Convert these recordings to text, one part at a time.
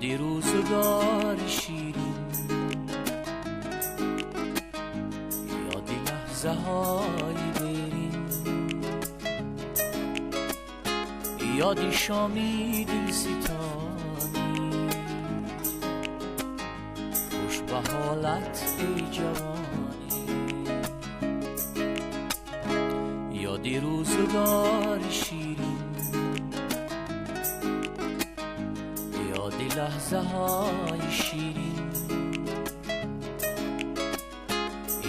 یادی روزگار شیرین، یادی لحظه های برین، یادی شامی دل ستانی، خوش به حالت ای جوانی. یادی روزگار شیرین، یادی لحظه های شیرین،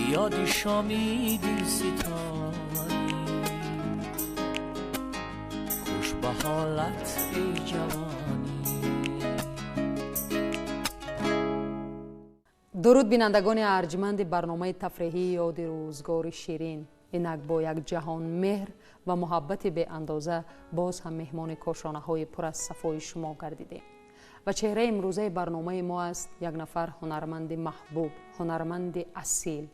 یادی شامی دل ستانی، خوش به حالت ای جوانی. درود بینندگان ارجمند برنامه تفریحی یادی روزگار شیرین. اینک با یک جهان مهر و محبت به اندازه باز هم مهمان کاشانه های پر از صفای شما گردیدیم و چهره امروزه برنامه ما است یک نفر هنرمند محبوب، هنرمند اصیل،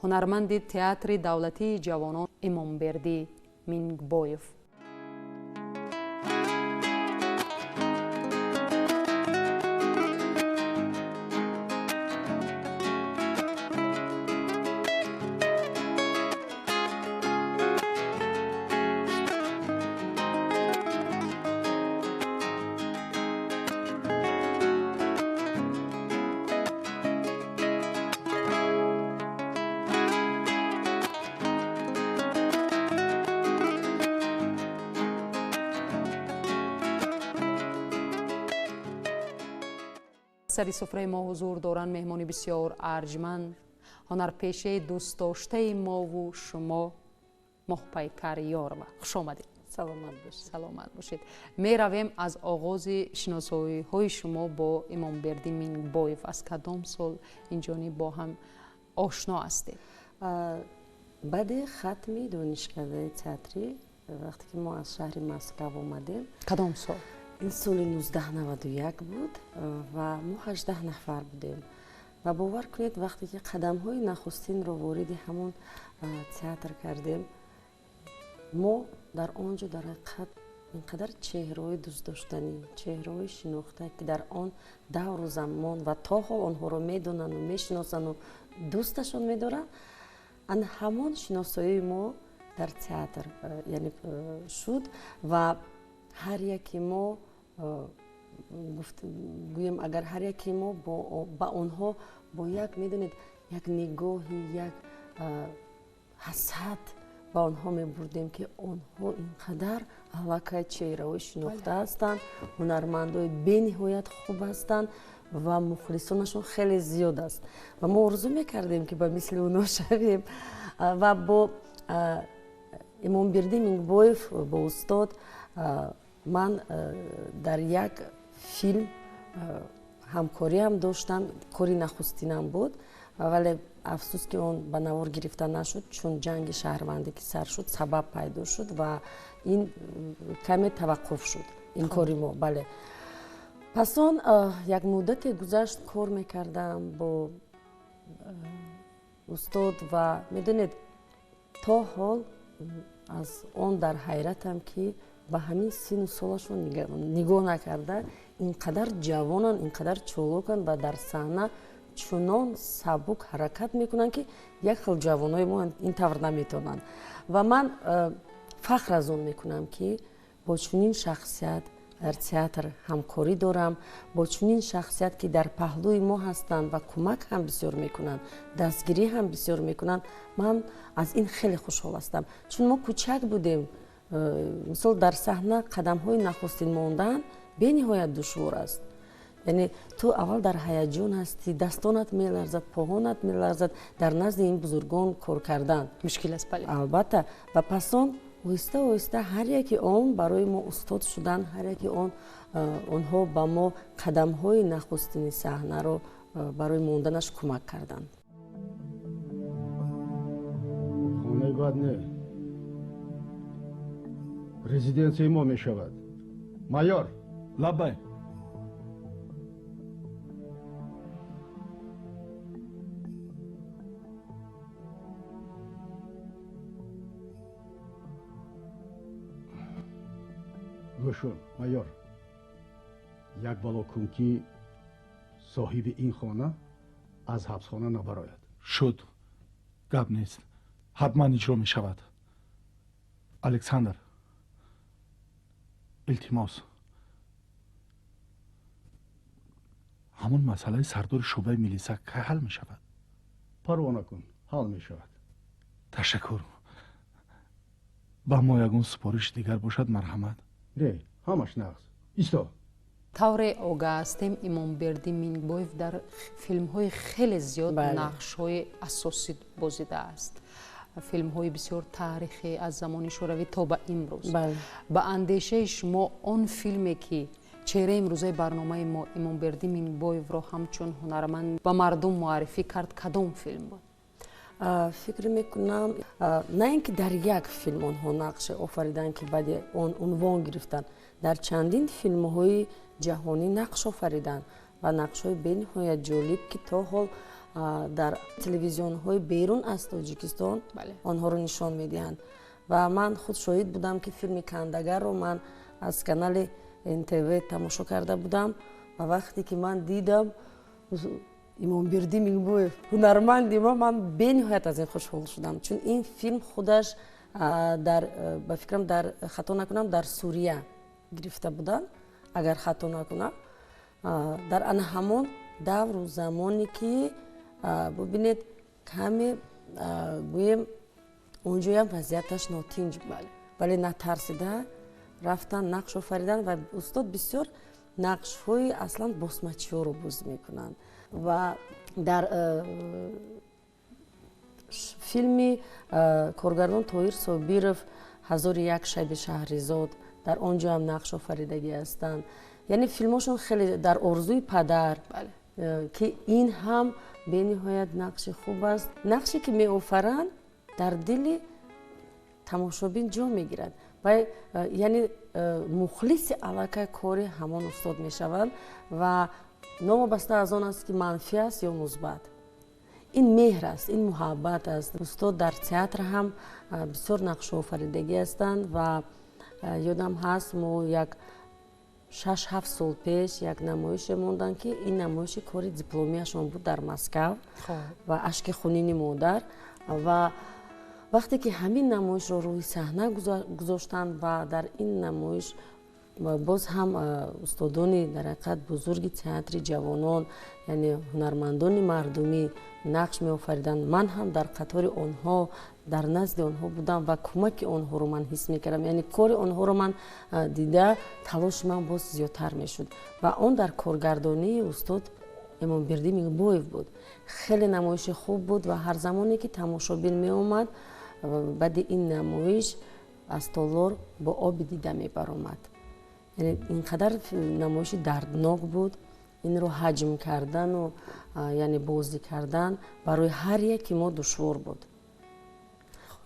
هنرمند تئاتر دولتی جوانان امامبردی مینگبویف. سری سفره ما حضور دارند مهمانی بسیار ارجمند، هنرپیشه دوست داشته ما و شما محپیکر یاروا. خوش آمدید. سلامت باشید. سلامت باشید. می رویم از آغاز شناسایی های شما با امامبردی مینگبویف. از کدام سال اینجانی با هم آشنا هستید؟ بعد ختم دانشکده تئاتری وقتی که ما از شهر مسکو آمدیم. کدام سال؟ این سال 1991 بود و ما 18 نفر بودیم و باور کنید وقتی که قدم های نخستین رو وارد همون تئاتر کردیم، ما در آنجا در حقیقت اینقدر چهره‌های دوست داشتنی، چهره‌های شناخته که در آن دور و زمان و تا حال آنها رو میدونن و میشناسن و دوستشون میدارن، ان همان شناسایی ما در تئاتر یعنی شد و هر یکی ما گویم اگر هر یکی ما با آنها با یک میدونید یک نگاهی، یک حسد با آنها می بردیم که آنها اینقدر علاقه چهره‌های شناخته هستند، هنرمندای بی نهایت خوب هستند و مخلصانشون خیلی زیاد است و ما آرزو میکردیم که با مثل اونها شویم و با امامبردی مینگبویف با استاد من در یک فیلم همکاری هم داشتم. کاری نخستینم بود ولی افسوس که اون به نوار گرفته نشد چون جنگ شهروندی که سر شد سبب پیدا شد و این کمی توقف شد این کاری ما. بله پس اون یک مدت گذشت کار میکردم با استاد و میدونید تا حال از اون در حیرتم که به همین سن و سالشون نگاه نکرده اینقدر جوانن، اینقدر چالاکن و در صحنه چنان سبک حرکت میکنن که یک خیلی جوانای ما این طور نمیتونن و من فخر از اون میکنم که با چنین شخصیت در تئاتر همکاری دارم، با چنین شخصیت که در پهلوی ما هستند و کمک هم بسیار میکنن، دستگیری هم بسیار میکنن. من از این خیلی خوشحال هستم چون ما کوچک بودیم. مثلا در صحنه قدم های نخستین ماندن به نهایت دشوار است. یعنی تو اول در هیجان هستی، دستانت میلرزد، پاهانت میلرزد، در نزد این بزرگان کار کردن مشکل است. بله البته. و پس آن آهسته آهسته هر یکی آن برای ما استاد شدن، هر یکی آنها با ما قدم های نخستین صحنه رو برای موندنش کمک کردند. خانه بد نه، резиденцией ما می شود. مایور لبای گوشون مایور як бало кун ки соҳиби ин хона аз ҳабсхона набарояд. шуд. гап нест. ҳатман иҷро мешавад. александр, илтимос, ҳамон масъалаи сардори шӯъбаи милиса ки ҳал мешавад? парвона кун, ҳал мешавад. ташаккур. ба мо ягон супориши дигар бошад марҳамат? не, ҳамаш нағз. исто. тавре огаҳ ҳастем имомбердӣ мингбоев дар филмҳои хеле зиёд нақшҳои асосӣ бозидааст. филмҳои бисёр таърихӣ аз замони шӯравӣ то ба имрӯз. ба андешаи шумо он филме ки чеҳраи имрӯзаи барномаи мо имомбердӣ мингбоевро ҳамчун ҳунарманд ба мардум муаррифӣ кард кадом филм буд? фикр мекунам на ин ки дар як филм онҳо нақш офариданд ки баъди он унвон гирифтанд, дар чандин филмҳои ҷаҳонӣ нақш офариданд ва нақшҳои бениҳоят ҷолиб ки то ҳол дар телевизионҳои берун аз Тоҷикистон онҳоро нишон медиҳанд. ва ман худ шоҳид будам ки филми Кандагарро ман аз канали НТВ тамошо карда будам ва вақте ки ман дидам имомбердӣ мингбоев ҳунарманди ман бениҳоят аз ин хушҳол шудам, чун ин филм худаш ба фикрам дар хато накунам дар Сурия гирифта буданд, агар хато накунам, дар ана ҳамон давру замоне ки бубинед каме гӯем онҷоям вазъияташ нотинҷ буд, вале натарсида рафтан нақш офаридан ва устод бисёр нақшҳои аслан босмачиҳоро бозӣ мекунанд. ва дар филми коргардон Тоҳир Собиров ҳазори як шаби Шаҳризод дар он ҷо ҳам нақш офаридагӣ ҳастанд. яъне филмҳошон хеле дар орзуи падар ки ин ҳам бениҳоят нақши хуб аст. нақше ки меофаранд дар дили тамошобин ҷо мегирад ва яъне мухлиси аллакай кори ҳамон устод мешаванд ва новобаста аз он аст ки манфӣ аст ё мусбат. ин меҳр аст, ин муҳаббат аст. устод дар театр ҳам бисёр нақшу офаридагӣ ҳастанд ва ёдам ҳаст мо як 6-7 сол пеш як намоише мондан ки ин намоиши кори дипломияшон буд дар Москав ва ашки хунини модар ва вақте ки ҳамин намоишро рӯи саҳна гузоштанд ва дар ин намоиш боз ҳам устодони дар ҳақиқат бузурги театри ҷавонон, яъне ҳунармандони мардумӣ нақш меофариданд. ман ҳам дар қатори онҳо дар назди онҳо будам ва кӯмаки онҳоро ман ҳис мекардам, яъне кори онҳоро ман дида талоши ман боз зиёдтар мешуд ва он дар коргардонии устод имомбердӣ мингбоев буд. хеле намоиши хуб буд ва ҳар замоне ки тамошобин меомад баъди ин намоиш аз толор бо оби дида мебаромад. яъне инқадар намоиши дарднок буд. инро ҳаҷм кардану яъне бозӣ кардан барои ҳар яки мо душвор буд.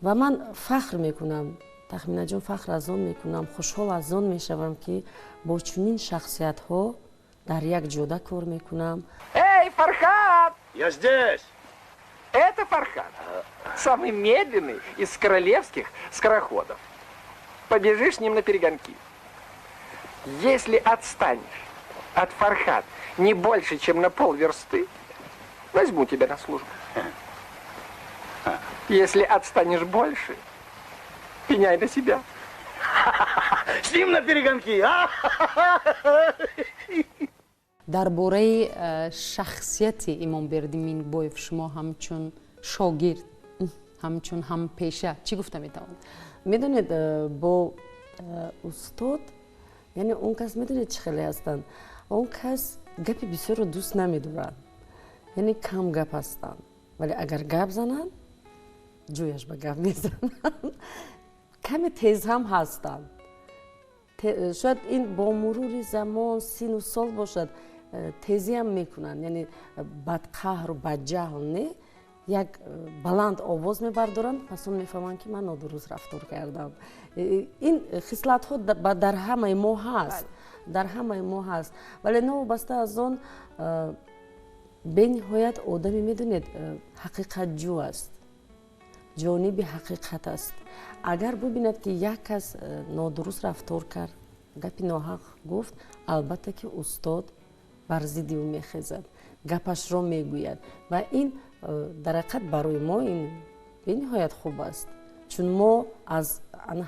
ва ман фахр мекунам, тахминаҷон фахр аз он мекунам, хушҳол аз он мешавам ки бо чунин шахсиятҳо дар як ҷода кор мекунам. Эй, Фархад! Я здесь! Это Фархад, самый медленный из королевских скороходов. Побежишь с ним на перегонки. Если отстанешь от Фархад не больше, чем на полверсты, возьму тебя на службу. Если отстанешь больше, пеняй на себя. С ним на перегонки, а? дар бораи шахсияти имомбердӣ мингбоев шумо ҳамчун шогирд, ҳамчун ҳампеша чӣ гуфта метавонед? медонед бо устод, яъне он кас медонед чӣ хеле ҳастанд, он кас гапи бисёрро дӯст намедорад, яъне кам гап ҳастанд, вале агар гап зананд ҷояш ба гап мезананд. каме тез ҳам ҳастанд. шояд ин бо мурури замон сину сол бошад, тезиам мекунанд, яъне бадқаҳру бадҷаҳл не як баланд овоз мебардоранд, пас он мефаҳманд ки ман нодуруст рафтор кардам. ин хислатҳо дар ҳамаи мо ҳаст, дар ҳамаи мо ҳаст, вале новобаста аз он бениҳоят одаме медонед ҳақиқатҷӯ аст, ҷониби ҳақиқат аст. агар бубинад ки як кас нодуруст рафтор кард, гапи ноҳақ гуфт, албатта ки устод бар зидди ӯ мехезад, гапашро мегӯяд ва ин дар ҳақиқат барои мо ин бениҳоят хуб аст, чун мо аз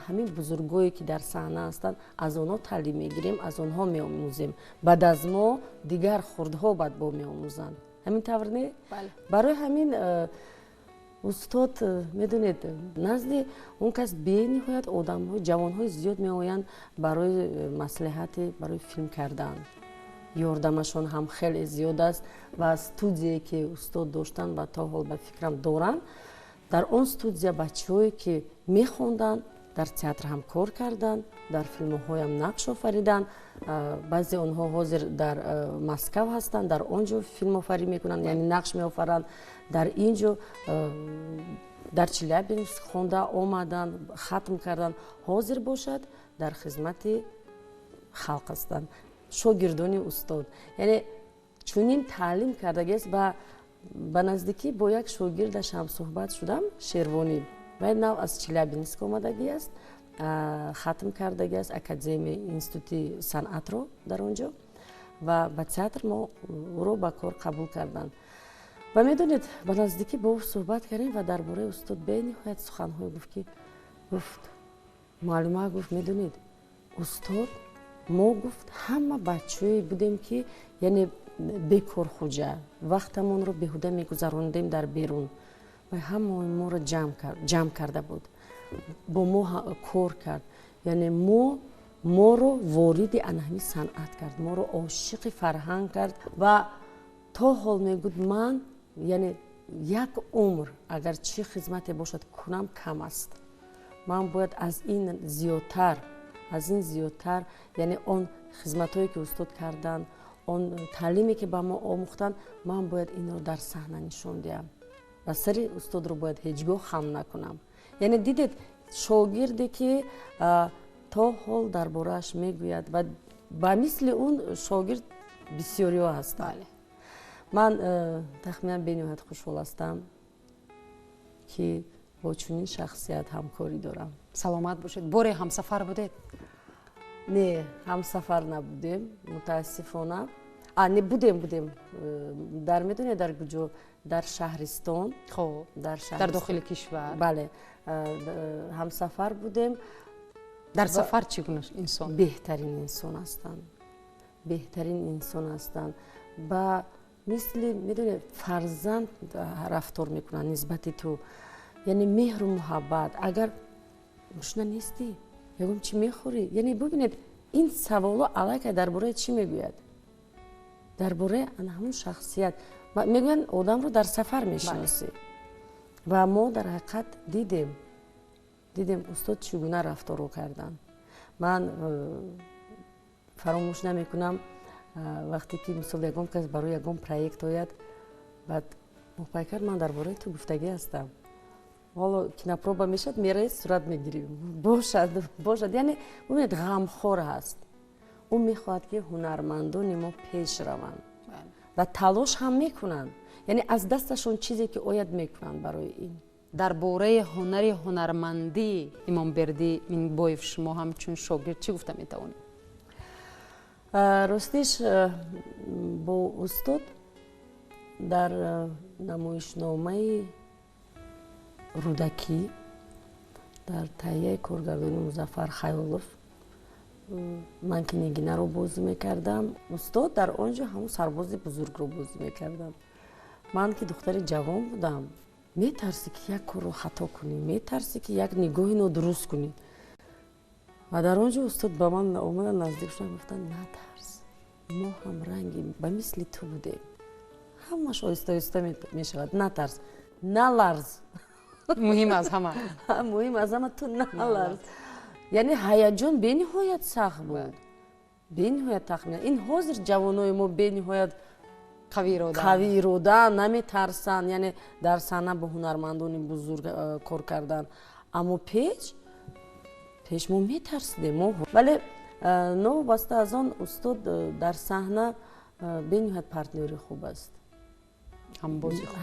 ҳамин бузургое ки дар саҳна ҳастанд аз онҳо таълим мегирем, аз онҳо меомӯзем, баъд аз мо дигар хурдҳо баъд бо меомӯзанд. ҳамин тавр не? барои ҳамин устод медонед назди он кас бениҳоят одамҳои ҷавонҳои зиёд меоянд барои маслиҳате барои филм кардан. ёрдамашон ҳам хеле зиёд аст ва студие ки устод доштанд ва то ҳол ба фикрам доранд, дар он студия бачаҳое ки мехонданд, дар театр ҳам кор карданд, дар филмҳоям нақш офариданд, баъзе онҳо ҳозир дар Москав ҳастанд, дар он ҷо филмофарӣ мекунанд, яъне нақш меофаранд, дар ин ҷо дар Челябинск хонда омаданд, хатм карданд, ҳозир бошад дар хизмати халқ ҳастанд. Шогирдони устод, яъне чунин таълим кардагиаст. ба наздикӣ бо як шогирдашам суҳбат шудам, Шервонӣ. Вай нав аз Челябинск омадагиаст, хатм кардагиаст академияи институти санъатро дар он ҷо ва ба театр мо ӯро ба кор қабул карданд. ва медонед ба наздикӣ бо ӯ суҳбат кардем ва дар бораи устод бениҳоят суханҳое гуфт, ки гуфт муаллима гуфт медонед устод мо гуфт ҳама бачаҳое будем ки яъне бекорхуҷа вақтамонро беҳуда мегузарондем дар берун ва ҳамаи моро ҷамъ карда буд, бо мо кор кард, яъне моро вориди анҳамин санъат кард, моро ошиқи фарҳанг кард ва то ҳол мегӯд ман яъне як умр агар чӣ хизмате бошад кунам кам аст, ман бояд аз ин зиёдтар яъне он хизматҳое ки устод карданд, он таълиме ки ба мо омӯхтанд, ман бояд инро дар саҳна нишон диҳам ва сари устодро бояд ҳеҷ гоҳ хам накунам. Яъне дидед шогирде ки то ҳол дар борааш мегӯяд ва ба мисли он шогирд бисёриҳо ҳастанд. ман тахминан бениҳоят хушҳол ҳастам ки бо чунин шахсият ҳамкорӣ дорам. Саломат бошед. Боре ҳамсафар будед? Не, ҳамсафар набудем мутаассифона. Не будем дар медонед дар куҷо, дар шаҳристон, дар дохили кишвар. Бале, ҳамсафар будем. Дар сафар чӣ гуна инсон? Беҳтарин инсон ҳастанд. Ба мисли медонед фарзанд рафтор мекунанд нисбати ту, яъне меҳру муҳаббат. Агар гушна нестӣ, ягон чӣ мехӯрӣ, яъне бубинед ин саволо аллакай дар бораи чӣ мегӯяд? Дар бораи ҳамун шахсият мегӯянд одамро дар сафар мешиносӣ. ва мо дар ҳақиқат дидем устод чӣ гуна рафторо карданд. ман фаромӯш намекунам вақте ки мисол ягон кас барои ягон проект ояд, баъд муҳпайкар ман дар бораи ту гуфтагӣ ҳастам, ҳоло кинопроба мешад мераи сурат мегирӣ, бошад, яъне бубинед ғамхор ҳаст. ӯ мехоҳад ки ҳунармандони мо пеш раванд ва талош ҳам мекунанд, яъне аз дасташон чизе ки ояд мекунанд барои ин. дар бораи ҳунари ҳунармандӣ Имомбердӣ Минбоев шумо ҳамчун шогирд чӣ гуфта метавонед? Ростиш бо устод дар намоишномаи рӯдакӣ дар таҳияи коргардони Музаффар Хаёлов ман ки Нигинаро бозӣ мекардам, устод дар он ҷо ҳамун сарбози бузургро бозӣ мекардам. Ман ки духтари ҷавон будам, метарсӣ ки як корро хато кунӣ, метарсӣ ки як нигоҳи нодуруст кунӣ. ва дар он ҷо устод ба ман омадан наздик шуданд, гуфтанд натарс, мо ҳам ранги ба мисли ту будем. ҳамаш оҳиста оҳиста мешавад. Натарс, наларз. Муҳим аз ҳама. Муҳим аз ҳама ту наларз. яъне ҳаяҷон бениҳоят сахт буд. Бениҳоят тахмин. Ин ҳозир ҷавонои мо бениҳоят қавиродан, наметарсанд, яъне дар саҳна бо ҳунармандони бузург кор кардан. Аммо пеш мо метарсидем. Вале новобаста аз он устод дар саҳна бениҳоят партнёри хуб аст.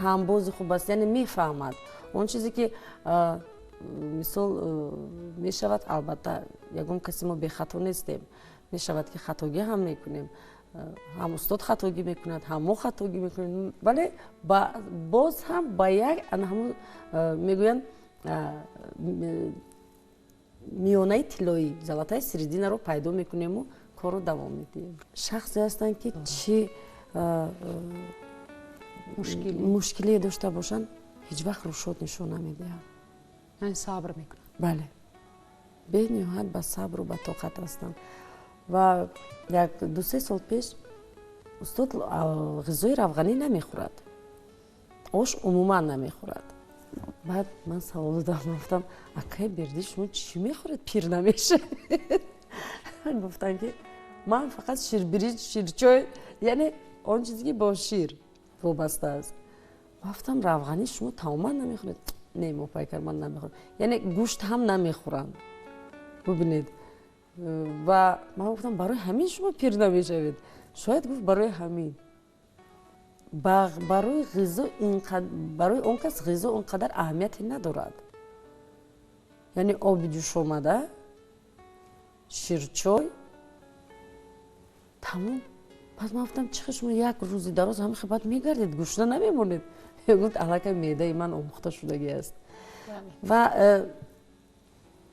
ҳамбози хуб аст, яъне мефаҳмад. Он чизе ки мисол мешавад, албатта ягон каси мо бехато нестем. мешавад ки хатогӣ ҳам мекунем, ҳам устод хатогӣ мекунад, ҳам мо хатогӣ мекунем, вале боз ҳам ба як ҳамун мегӯянд миёнаи тиллои золотаи серединаро пайдо мекунему корро давом медиҳем. шахсе ҳастанд ки чӣ мушкилие дошта бошанд ҳеҷ вақт рушод нишон намедиҳанд. сабр мекунанд. бале бениҳоят ба сабру ба тоқат ҳастанд. ва як 2-3 сол пеш устод ғизои равғанӣ намехӯрад, ош умуман намехӯрад. баъд ман савол додам, гуфтам акай берди шумо чӣ мехӯред пир намешавед? гуфтанд ки ман фақат ширбирич, ширчой, яъне он чизе ки бо шир вобаста аст. гуфтам равғанӣ шумо тамоман намехӯред? не мопайкар ман намехӯрам, яъне гӯшт ҳам намехӯрам. бубинед, ва ман гуфтам барои ҳамин шумо пир намешавед? шояд гуфт барои ҳамин. барои ғизо барои он кас ғизо он қадар аҳамияте надорад. яъне оби ҷӯшомада, ширчой, тамом. пас ман гуфтам чихел шумо як рӯзи дароз ҳамин хибат мегардед, гӯшта намемонед? гуфт аллакай меъдаи ман омӯхта шудагӣ аст. ва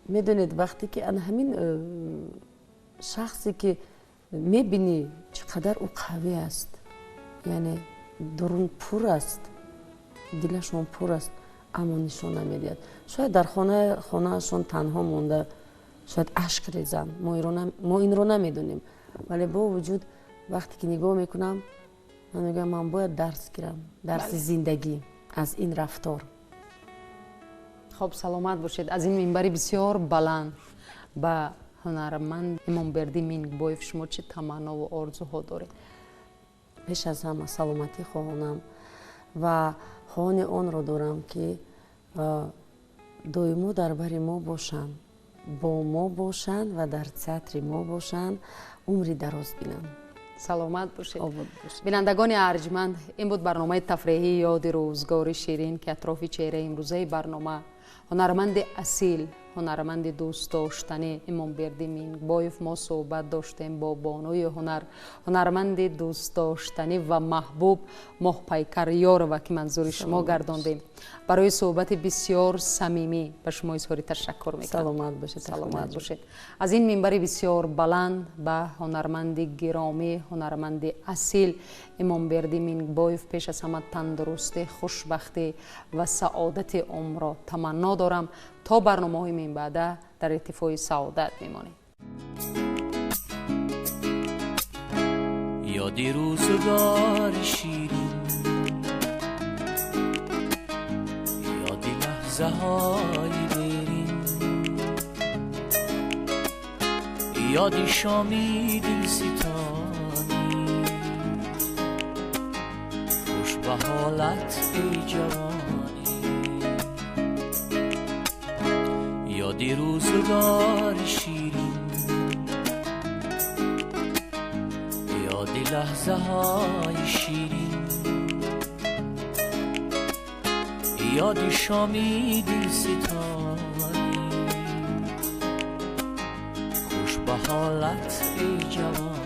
медонед вақте ки ҳамин шахсе ки мебинӣ чӣ қадар ӯ қавӣ аст, яъне дурун пур аст, дилашон пур аст, аммо нишон намедиҳад. шояд дар хонаашон танҳо монда шояд ашк резанд, мо инро намедонем, вале бо вуҷуд вақте ки нигоҳ мекунам ман мегӯям ман бояд дарс гирам, дарси зиндагӣ аз ин рафтор. хуб, саломат бошед. аз ин минбари бисёр баланд ба ҳунарманд имомбердӣ мингбоев шумо чӣ таманнову орзуҳо доред? пеш аз ҳама саломатӣ хоҳонам ва хоҳони онро дорам ки доимо дар бари мо бошанд, бо мо бошанд ва дар театри мо бошанд, умри дароз бинанд. саломат бошед. бинандагони арҷманд, ин буд барномаи тафреҳии ёди рӯзгори ширин ки атрофи чеҳраи имрӯзаи барнома ҳунарманди асил, ҳунарманди дӯстдоштанӣ имомбердӣ мингбоев мо суҳбат доштем бо бонуи ҳунар, ҳунарманди дӯстдоштанӣ ва маҳбуб моҳпайкар ёрова ки манзури шумо гардондем. барои суҳбати бисёр самимӣ ба шумо изҳори ташаккур мекунам. саломат бошед. аз ин минбари бисёр баланд ба ҳунарманди гиромӣ, ҳунарманди асил имомбердӣ мингбоев пеш аз ҳама тандурустӣ, хушбахтӣ ва саодати умрро таманно дорам. то барномаҳои минбаъда дар иртифои саодат мемонем. یادی روزگار شیرین، یادی لحظه های دیرین، یادی شامی دلستانی، خوش به حالت ای جوانی. یادی روزگار شیرین، یادی لحظه های شیرین، یادی شامی دلستانی، خوش به حالت ای جوان.